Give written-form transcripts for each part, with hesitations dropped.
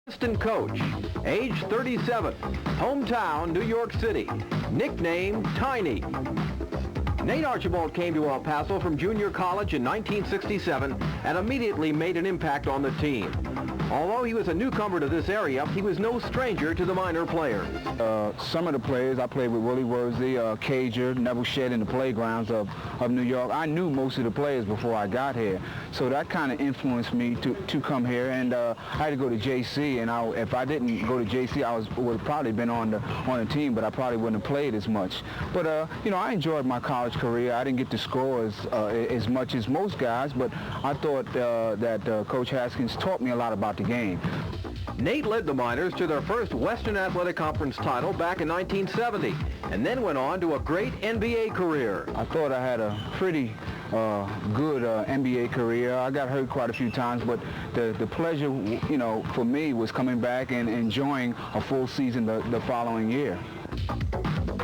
Assistant coach, age 37, hometown New York City, nicknamed Tiny. Nate Archibald came to El Paso from junior college in 1967 and immediately made an impact on the team. Although he was a newcomer to this area, he was no stranger to the minor players. Some of the players, I played with Willie Worsley, Cager, Neville Shedd in the playgrounds of New York. I knew most of the players before I got here, so that kind of influenced me to come here. And I had to go to JC, and if I didn't go to JC, I would have probably been on the team, but I probably wouldn't have played as much. But you know, I enjoyed my college career. I didn't get to score as much as most guys, but I thought that Coach Haskins taught me a lot about the game. Nate led the Miners to their first Western Athletic Conference title back in 1970, and then went on to a great NBA career. I thought I had a pretty good NBA career. I got hurt quite a few times, but the pleasure, you know, for me was coming back and enjoying a full season the following year.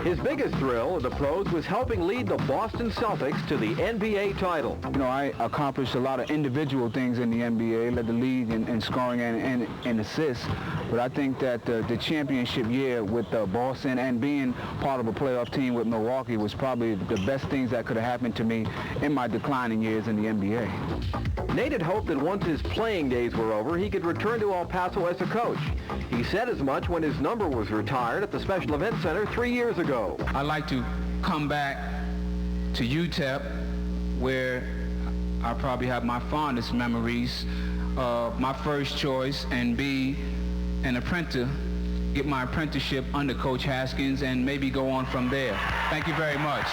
His biggest thrill at the pros was helping lead the Boston Celtics to the NBA title. You know, I accomplished a lot of individual things in the NBA, led the league in scoring and assists, but I think that the championship year with Boston and being part of a playoff team with Milwaukee was probably the best things that could have happened to me in my declining years in the NBA. Nate had hoped that once his playing days were over, he could return to El Paso as a coach. He said as much when his number was retired at the Special Event Center 3 years ago. I'd like to come back to UTEP, where I probably have my fondest memories, my first choice, and be an apprentice, get my apprenticeship under Coach Haskins, and maybe go on from there. Thank you very much.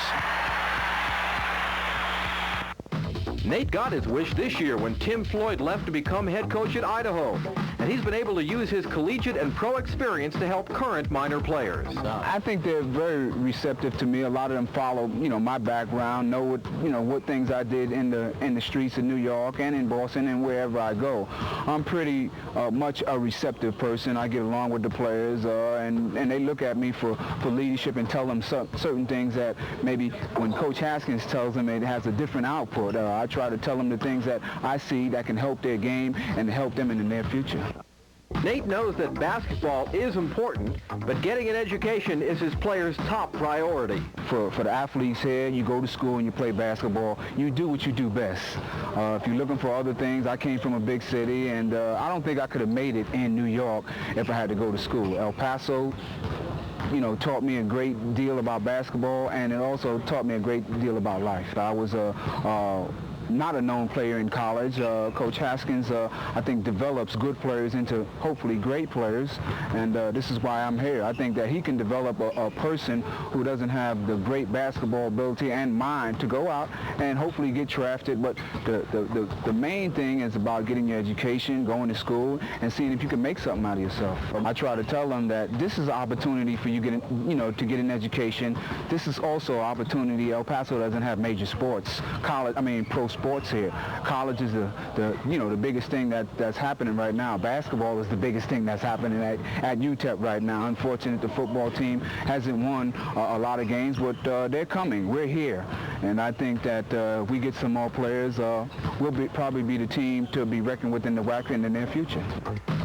Nate got his wish this year when Tim Floyd left to become head coach at Idaho, and he's been able to use his collegiate and pro experience to help current minor players. I think they're very receptive to me. A lot of them follow, you know, my background, know what, you know, what things I did in the streets of New York and in Boston and wherever I go. I'm pretty much a receptive person. I get along with the players, and they look at me for leadership and tell them certain things that maybe when Coach Haskins tells them, it has a different output. I try to tell them the things that I see that can help their game and help them in the near future. Nate knows that basketball is important, but getting an education is his players' top priority. For the athletes here, you go to school and you play basketball. You do what you do best. If you're looking for other things, I came from a big city, and I don't think I could have made it in New York if I had to go to school. El Paso, you know, taught me a great deal about basketball, and it also taught me a great deal about life. I was not a known player in college. Coach Haskins, I think, develops good players into hopefully great players, and this is why I'm here. I think that he can develop a person who doesn't have the great basketball ability and mind to go out and hopefully get drafted, but the main thing is about getting your education, going to school, and seeing if you can make something out of yourself. I try to tell them that this is an opportunity for you to get an education. This is also an opportunity. El Paso doesn't have major sports, pro sports here. College is the biggest thing that's happening right now. Basketball is the biggest thing that's happening at UTEP right now. Unfortunately, the football team hasn't won a lot of games, but they're coming. We're here, and I think that if we get some more players, we'll probably be the team to be reckoned with in the WAC in the near future.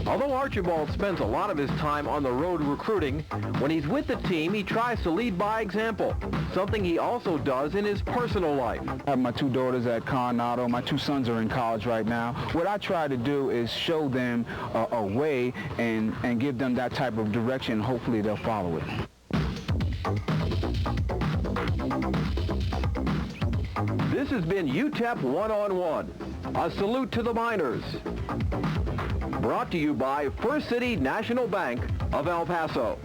Although Archibald spends a lot of his time on the road recruiting, when he's with the team, he tries to lead by example, something he also does in his personal life. I have my two daughters at Coronado. My two sons are in college right now. What I try to do is show them a way and give them that type of direction. Hopefully they'll follow it. This has been UTEP One-on-One, a salute to the Miners. Brought to you by First City National Bank of El Paso.